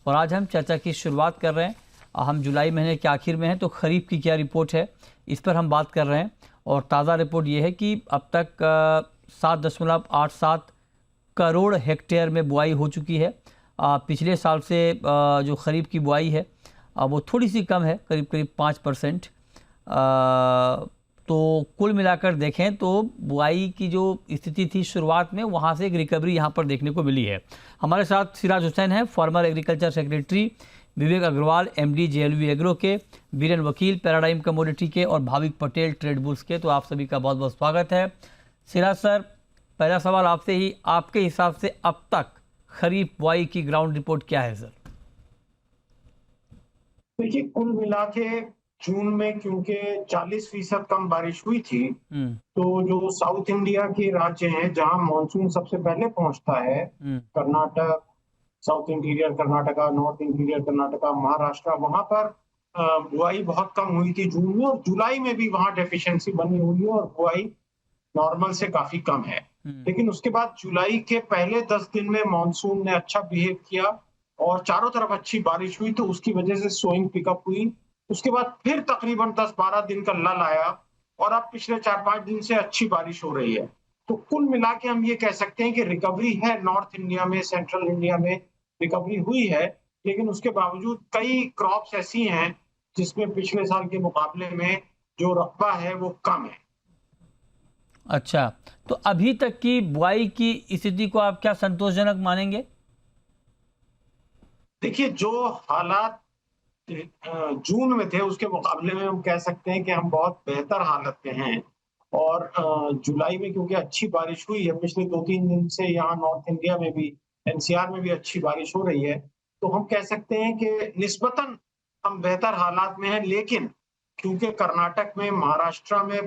और आज हम चर्चा की शुरुआत कर रहे हैं। हम जुलाई महीने के आखिर में हैं, तो खरीफ की क्या रिपोर्ट है इस पर हम बात कर रहे हैं। और ताज़ा रिपोर्ट ये है कि अब तक 7.87 करोड़ हेक्टेयर में बुआई हो चुकी है। पिछले साल से जो खरीफ की बुआई है वो थोड़ी सी कम है, करीब करीब 5%। तो कुल मिलाकर देखें तो बुआई की जो स्थिति थी शुरुआत में, वहाँ से एक रिकवरी यहाँ पर देखने को मिली है। हमारे साथ सिराज हुसैन है, फॉर्मर एग्रीकल्चर सेक्रेटरी, विवेक अग्रवाल एमडी जेएलवी एग्रो के, बीरेन वकील पैराडाइम कमोडिटी के, और भाविक पटेल ट्रेड बुल्स के। तो आप सभी का बहुत बहुत स्वागत है। सिराज सर, पहला सवाल आपसे ही, आपके हिसाब से अब तक खरीफ बुआई की ग्राउंड रिपोर्ट क्या है सर? देखिए, कुल मिला के जून में क्योंकि 40% कम बारिश हुई थी, तो जो साउथ इंडिया के राज्य हैं जहां मानसून सबसे पहले पहुंचता है, Karnataka, south interior Karnataka, north interior Karnataka, Maharashtra, वहां पर बुआई बहुत कम हुई थी जून में, और जुलाई में भी वहां डेफिशिएंसी बनी हुई है और बुआई नॉर्मल से काफी कम है। लेकिन उसके बाद जुलाई के पहले 10 दिन में मानसून ने अच्छा बिहेव किया और चारों तरफ अच्छी बारिश हुई, तो उसकी वजह से सोइंग पिकअप हुई। उसके बाद फिर तकरीबन 10-12 दिन का लल आया और अब पिछले 4-5 दिन से अच्छी बारिश हो रही है। तो कुल मिला के हम ये कह सकते हैं कि रिकवरी है, नॉर्थ इंडिया में, सेंट्रल इंडिया में रिकवरी हुई है। लेकिन उसके बावजूद कई क्रॉप्स ऐसी हैं जिसमें पिछले साल के मुकाबले में जो रकबा है वो कम है। अच्छा, तो अभी तक की बुआई की स्थिति को आप क्या संतोषजनक मानेंगे? देखिए, जो हालात जून में थे उसके मुकाबले में हम कह सकते हैं कि हम बहुत बेहतर हालत में हैं। और जुलाई में क्योंकि अच्छी बारिश हुई है, पिछले 2-3 दिन से यहाँ नॉर्थ इंडिया में भी, एनसीआर में भी अच्छी बारिश हो रही है, तो हम कह सकते हैं कि निस्बतन हम बेहतर हालात में हैं। लेकिन क्योंकि कर्नाटक में, महाराष्ट्र में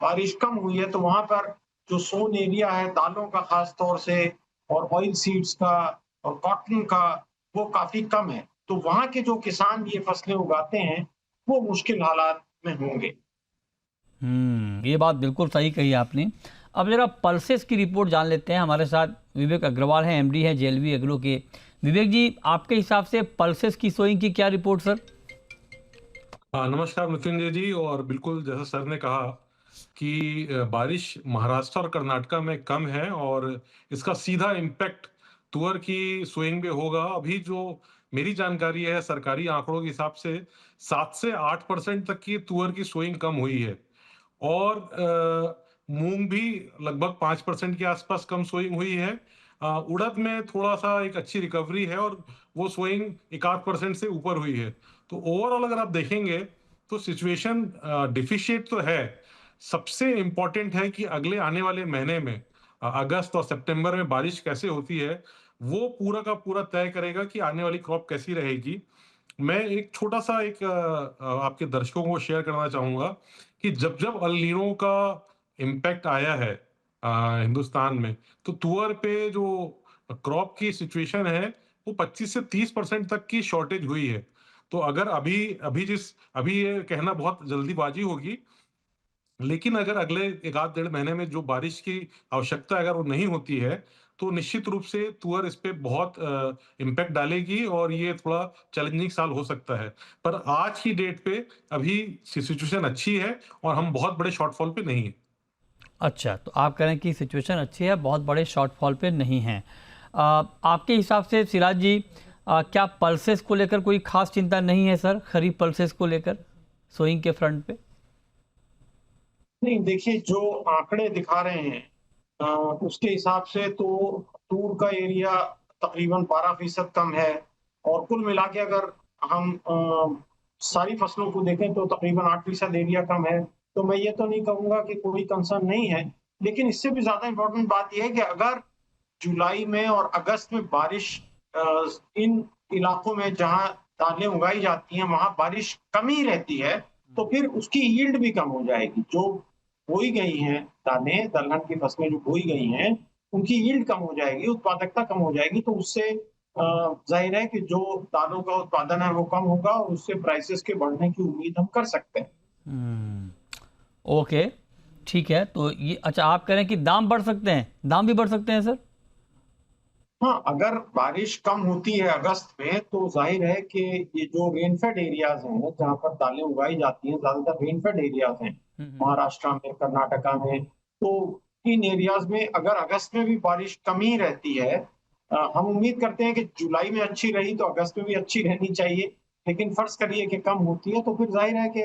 बारिश कम हुई है, तो वहां पर जो सोन एरिया है दालों का खास तौर से, और ऑयल सीड्स का और कॉटन का, वो काफी कम है। तो वहां के जो किसान ये फसलें उगाते हैं वो मुश्किल हालात में होंगे। ये बात बिल्कुल सही कही आपने। अब जरा पल्सेस की रिपोर्ट जान लेते हैं। हमारे साथ विवेक अग्रवाल हैं, एमडी हैं जेएलवी एग्रो के। विवेक जी, आपके हिसाब से पल्सेस की सोइंग की क्या रिपोर्ट सर? हाँ, नमस्कार मृत्युंजय जी। और बिल्कुल जैसा सर ने कहा कि बारिश महाराष्ट्र और कर्नाटका में कम है और इसका सीधा इम्पैक्ट तुअर की सोइंग में होगा। अभी जो मेरी जानकारी है सरकारी आंकड़ों के हिसाब से 7 से 8% तक की तुअर की सोइंग कम हुई है, और मूंग भी लगभग 5% के आसपास कम सोइंग हुई है। उड़द में थोड़ा सा एक अच्छी रिकवरी है और वो सोइंग 1-8% से ऊपर हुई है। तो ओवरऑल अगर आप देखेंगे तो सिचुएशन डिफिशिएट तो है। सबसे इंपॉर्टेंट है कि अगले आने वाले महीने में अगस्त और सितंबर में बारिश कैसे होती है, वो पूरा का पूरा तय करेगा कि आने वाली क्रॉप कैसी रहेगी। मैं एक छोटा सा एक आपके दर्शकों को शेयर करना चाहूंगा कि जब जब अल नीनो का इम्पैक्ट आया है हिंदुस्तान में, तो तुअर पे जो क्रॉप की सिचुएशन है वो 25 से 30% तक की शॉर्टेज हुई है। तो अगर अभी अभी ये कहना बहुत जल्दीबाजी होगी, लेकिन अगर अगले 1-1.5 महीने में जो बारिश की आवश्यकता अगर वो नहीं होती है, तो निश्चित रूप से तुअर इस पे बहुत इम्पैक्ट डालेगी और ये थोड़ा चैलेंजिंग साल हो सकता है। पर आज की डेट पे अभी सिचुएशन अच्छी है और हम बहुत बड़े शॉर्टफॉल पे नहीं है। अच्छा, तो आप कह रहे हैं कि सिचुएशन अच्छी है, बहुत बड़े शॉर्टफॉल पे नहीं हैं। आपके हिसाब से सिराज जी, क्या पल्सेस को लेकर कोई खास चिंता नहीं है सर, खरीफ पल्सेस को लेकर सोइंग के फ्रंट पे? नहीं, देखिए, जो आंकड़े दिखा रहे हैं उसके हिसाब से तो तूर का एरिया तकरीबन 12% कम है। और कुल मिला के अगर हम सारी फसलों को देखें तो तकरीबन 8% एरिया कम है। तो मैं ये तो नहीं कहूंगा कि कोई कंसर्न नहीं है। लेकिन इससे भी ज्यादा इंपॉर्टेंट बात यह है कि अगर जुलाई में और अगस्त में बारिश इन इलाकों में जहां दालें उगाई जाती हैं वहां बारिश कमी रहती है, तो फिर उसकी यील्ड भी कम हो जाएगी। जो बोई गई हैं दालें, दलहन की फसलें जो बोई गई हैं, उनकी यील्ड कम हो जाएगी, उत्पादकता कम हो जाएगी। तो उससे जाहिर है कि जो दालों का उत्पादन है वो कम होगा और उससे प्राइसेस के बढ़ने की उम्मीद हम कर सकते हैं। ओके, ठीक है। तो ये अच्छा, आप कह रहे हैं कि दाम बढ़ सकते हैं, दाम भी बढ़ सकते हैं सर? हाँ, अगर बारिश कम होती है अगस्त में तो जाहिर है कि ये जो रेनफेड एरियाज हैं जहाँ पर दालें उगाई जाती हैं, ज्यादातर रेनफेड एरियाज हैं महाराष्ट्र में, कर्नाटका में। तो इन एरियाज में अगर अगस्त में भी बारिश कम ही रहती है, हम उम्मीद करते हैं कि जुलाई में अच्छी रही तो अगस्त में भी अच्छी रहनी चाहिए। लेकिन फर्ज करिए कि कम होती है तो फिर जाहिर है कि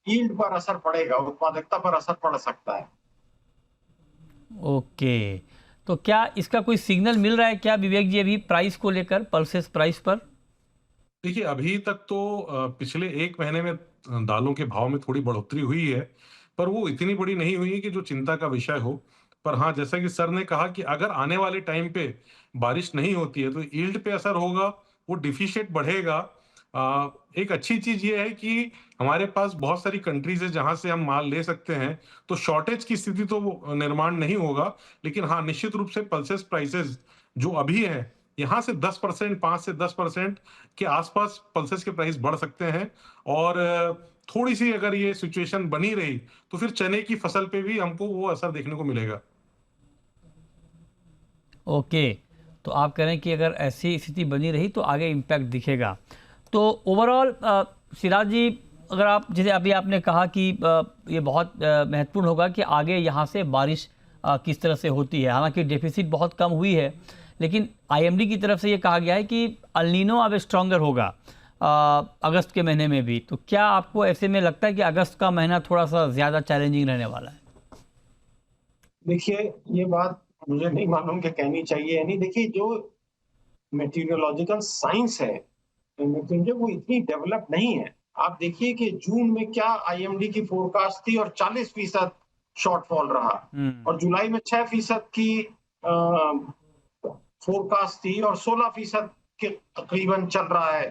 यील्ड पर असर पड़ेगा, उत्पादकता पर असर पड़ सकता है। ओके, तो क्या इसका कोई सिग्नल मिल रहा है क्या विवेक जी अभी प्राइस को लेकर, पल्सेस प्राइस पर? देखिए, अभी तक तो पिछले 1 महीने में दालों के भाव में थोड़ी बढ़ोतरी हुई है, पर वो इतनी बड़ी नहीं हुई है कि जो चिंता का विषय हो। पर हाँ, जैसा कि सर ने कहा कि अगर आने वाले टाइम पे बारिश नहीं होती है, तो यील्ड पे असर होगा, वो डेफिशिएट बढ़ेगा। एक अच्छी चीज़ ये है कि हमारे पास बहुत सारी कंट्रीज़ है जहाँ से हम माल ले सकते हैं, तो शॉर्टेज की स्थिति तो वो निर्माण नहीं होगा। लेकिन हाँ, निश्चित रूप से पल्सेस प्राइसेज़ जो अभी हैं, यहाँ से 10%, 5 से 10% के आसपास पल्सेस के प्राइस बढ़ सकते हैं। और थोड़ी सी अगर ये सिचुएशन बनी रही तो फिर चने की फसल पे भी हमको वो असर देखने को मिलेगा। ओके, तो आप कह रहे हैं कि अगर ऐसी स्थिति बनी रही तो आगे इम्पैक्ट दिखेगा। तो ओवरऑल सिराज जी, अगर आप, जैसे अभी आपने कहा कि ये बहुत महत्वपूर्ण होगा कि आगे यहाँ से बारिश किस तरह से होती है। हालांकि डेफिसिट बहुत कम हुई है, लेकिन आईएमडी की तरफ से ये कहा गया है कि अल नीनो अब स्ट्रॉन्गर होगा अगस्त के महीने में भी। तो क्या आपको ऐसे में लगता है कि अगस्त का महीना थोड़ा सा ज़्यादा चैलेंजिंग रहने वाला है? देखिए, ये बात मुझे नहीं मालूम कि कहनी चाहिए या नहीं। देखिए, जो मेटीरियोलॉजिकल साइंस है मृत्युंजय, वो इतनी डेवलप नहीं है। आप देखिए कि जून में क्या आईएमडी की फोरकास्ट थी और 40% शॉर्टफॉल रहा, और जुलाई में 6% की फोरकास्ट थी और 16% के तकरीबन चल रहा है।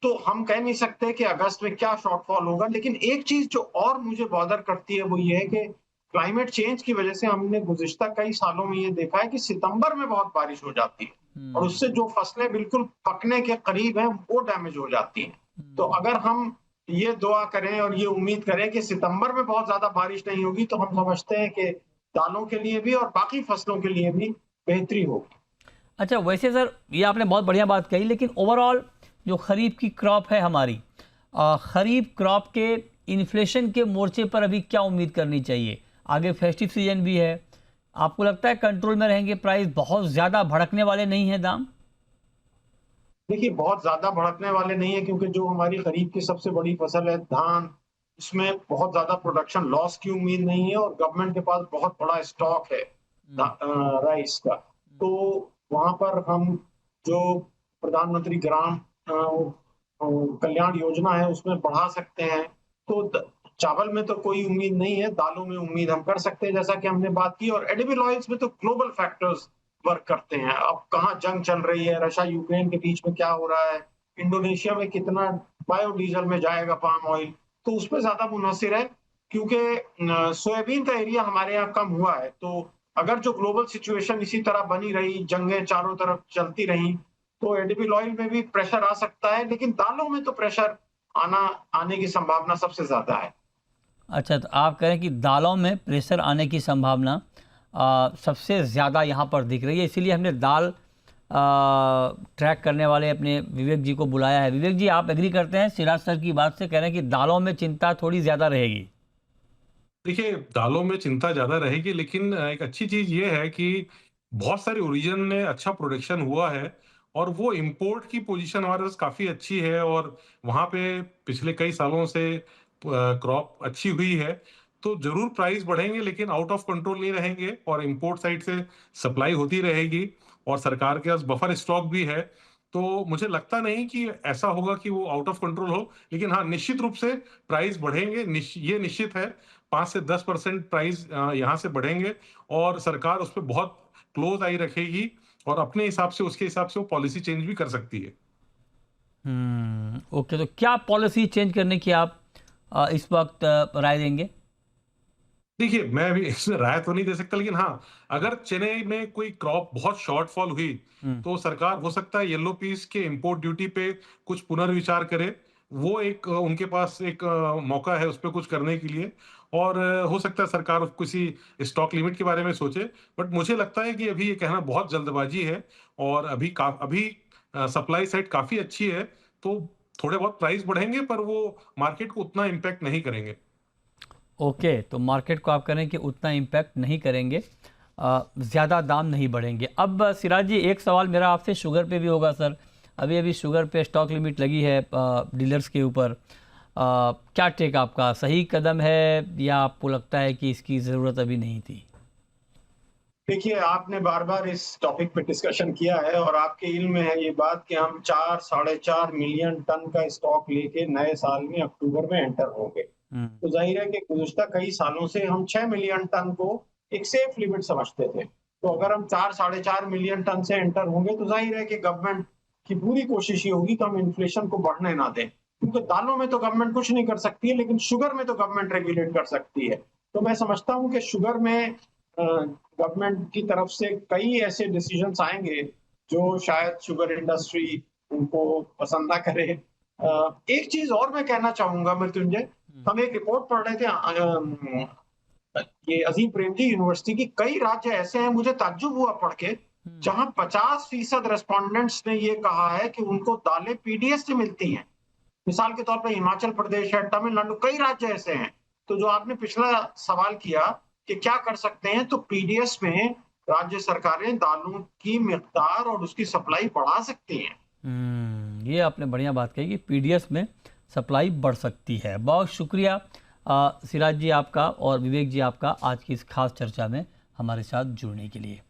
तो हम कह नहीं सकते कि अगस्त में क्या शॉर्टफॉल होगा। लेकिन एक चीज जो और मुझे बॉदर करती है वो ये है कि क्लाइमेट चेंज की वजह से हमने गुज़िश्ता कई सालों में ये देखा है कि सितंबर में बहुत बारिश हो जाती है और उससे जो फसलें बिल्कुल पकने के करीब हैं वो डैमेज हो जाती हैं। तो अगर हम ये दुआ करें और ये उम्मीद करें कि सितंबर में बहुत ज्यादा बारिश नहीं होगी तो हम समझते हैं कि दालों के लिए भी और बाकी फसलों के लिए भी बेहतरी होगी। अच्छा, वैसे सर ये आपने बहुत बढ़िया बात कही, लेकिन ओवरऑल जो खरीफ की क्रॉप है हमारी, खरीफ क्रॉप के इन्फ्लेशन के मोर्चे पर अभी क्या उम्मीद करनी चाहिए? आगे फेस्टिव सीजन भी है, आपको लगता है कंट्रोल में रहेंगे प्राइस, बहुत ज़्यादा भड़कने वाले नहीं हैं दाम? देखिए, बहुत ज्यादा भड़कने वाले नहीं है क्योंकि जो हमारी खरीफ की सबसे बड़ी फसल है धान, उसमें बहुत ज्यादा प्रोडक्शन लॉस की उम्मीद नहीं है और गवर्नमेंट के पास बहुत बड़ा स्टॉक है राइस का। तो वहां पर हम जो प्रधानमंत्री ग्राम कल्याण योजना है उसमें बढ़ा सकते हैं। तो चावल में तो कोई उम्मीद नहीं है, दालों में उम्मीद हम कर सकते हैं जैसा कि हमने बात की। और एडिबल ऑयल्स में तो ग्लोबल फैक्टर्स वर्क करते हैं। अब कहाँ जंग चल रही है, रशिया यूक्रेन के बीच में क्या हो रहा है, इंडोनेशिया में कितना बायोडीजल में जाएगा पाम ऑयल, तो उस पर ज्यादा मुनहसिर है। क्योंकि सोयाबीन का एरिया हमारे यहाँ कम हुआ है। तो अगर जो ग्लोबल सिचुएशन इसी तरह बनी रही, जंगें चारों तरफ चलती रही, तो एडिबल ऑयल में भी प्रेशर आ सकता है। लेकिन दालों में तो प्रेशर आने की संभावना सबसे ज्यादा है। अच्छा, तो आप कह रहे हैं कि दालों में प्रेशर आने की संभावना सबसे ज़्यादा यहाँ पर दिख रही है, इसीलिए हमने दाल ट्रैक करने वाले अपने विवेक जी को बुलाया है। विवेक जी, आप एग्री करते हैं सिराज सर की बात से? कह रहे हैं कि दालों में चिंता थोड़ी ज़्यादा रहेगी। देखिए, दालों में चिंता ज्यादा रहेगी, लेकिन एक अच्छी चीज ये है कि बहुत सारे ओरिजिन में अच्छा प्रोडक्शन हुआ है और वो इंपोर्ट की पोजीशन हमारे पास काफी अच्छी है और वहां पे पिछले कई सालों से क्रॉप अच्छी हुई है। तो जरूर प्राइस बढ़ेंगे लेकिन आउट ऑफ कंट्रोल नहीं रहेंगे और इंपोर्ट साइड से सप्लाई होती रहेगी और सरकार के पास बफर स्टॉक भी है। तो मुझे लगता नहीं कि ऐसा होगा कि वो आउट ऑफ कंट्रोल हो, लेकिन हाँ, निश्चित रूप से प्राइस बढ़ेंगे, ये निश्चित है। 5 से 10% प्राइस यहाँ से बढ़ेंगे और सरकार उस पर बहुत क्लोज आई रखेगी और अपने हिसाब से, उसके हिसाब से वो पॉलिसी चेंज भी कर सकती है। ओके, तो क्या पॉलिसी चेंज करने की आप इस वक्त राय देंगे? देखिए, मैं अभी इसमें राय तो नहीं दे सकता, लेकिन हाँ, अगर चेन्नई में कोई क्रॉप बहुत शॉर्टफॉल हुई तो सरकार हो सकता है येलो पीस के इंपोर्ट ड्यूटी पे कुछ पुनर्विचार करे। वो एक उनके पास एक मौका है उस पर कुछ करने के लिए। और हो सकता है सरकार किसी स्टॉक लिमिट के बारे में सोचे, बट मुझे लगता है कि अभी ये कहना बहुत जल्दबाजी है। और अभी सप्लाई साइड काफी अच्छी है, तो थोड़े बहुत प्राइस बढ़ेंगे पर वो मार्केट को उतना इम्पैक्ट नहीं करेंगे। ओके, तो मार्केट को आप करें कि उतना इम्पैक्ट नहीं करेंगे, ज़्यादा दाम नहीं बढ़ेंगे। अब सिराज जी, एक सवाल मेरा आपसे शुगर पे भी होगा सर। अभी अभी शुगर पे स्टॉक लिमिट लगी है डीलर्स के ऊपर, क्या टेक आपका? सही कदम है या आपको लगता है कि इसकी ज़रूरत अभी नहीं थी? देखिए, आपने बार बार इस टॉपिक पे डिस्कशन किया है और आपके इल्म में है ये बात कि हम 4-4.5 मिलियन टन का स्टॉक लेके नए साल में अक्टूबर में एंटर होंगे। तो जाहिर है कि गुज़िश्ता कई सालों से हम 6 मिलियन टन को एक सेफ लिमिट समझते थे। तो अगर हम 4-4.5 मिलियन टन से एंटर होंगे तो जाहिर है कि गवर्नमेंट की पूरी कोशिश ये होगी कि हम इन्फ्लेशन को बढ़ने ना दें। क्योंकि दालों में तो गवर्नमेंट कुछ नहीं कर सकती है, लेकिन शुगर में तो गवर्नमेंट रेगुलेट कर सकती है। तो मैं समझता हूँ कि शुगर में गवर्नमेंट की तरफ से कई ऐसे डिसीजंस आएंगे जो शायद शुगर इंडस्ट्री उनको पसंद ना करे। एक चीज और मैं कहना चाहूंगा मृत्युंजय, हम एक रिपोर्ट पढ़ रहे थे ये अजीम प्रेमजी यूनिवर्सिटी की, कई राज्य ऐसे हैं, मुझे ताज्जुब हुआ पढ़ के, जहां 50% रेस्पोंडेंट्स ने ये कहा है कि उनको दालें पीडीएस से मिलती हैं। मिसाल के तौर पर हिमाचल प्रदेश है, तमिलनाडु, कई राज्य ऐसे हैं। तो जो आपने पिछला सवाल किया कि क्या कर सकते हैं, तो पीडीएस में राज्य सरकारें दालों की मिकदार और उसकी सप्लाई बढ़ा सकती हैं। ये आपने बढ़िया बात कही कि पीडीएस में सप्लाई बढ़ सकती है। बहुत शुक्रिया सिराज जी आपका और विवेक जी आपका आज की इस खास चर्चा में हमारे साथ जुड़ने के लिए।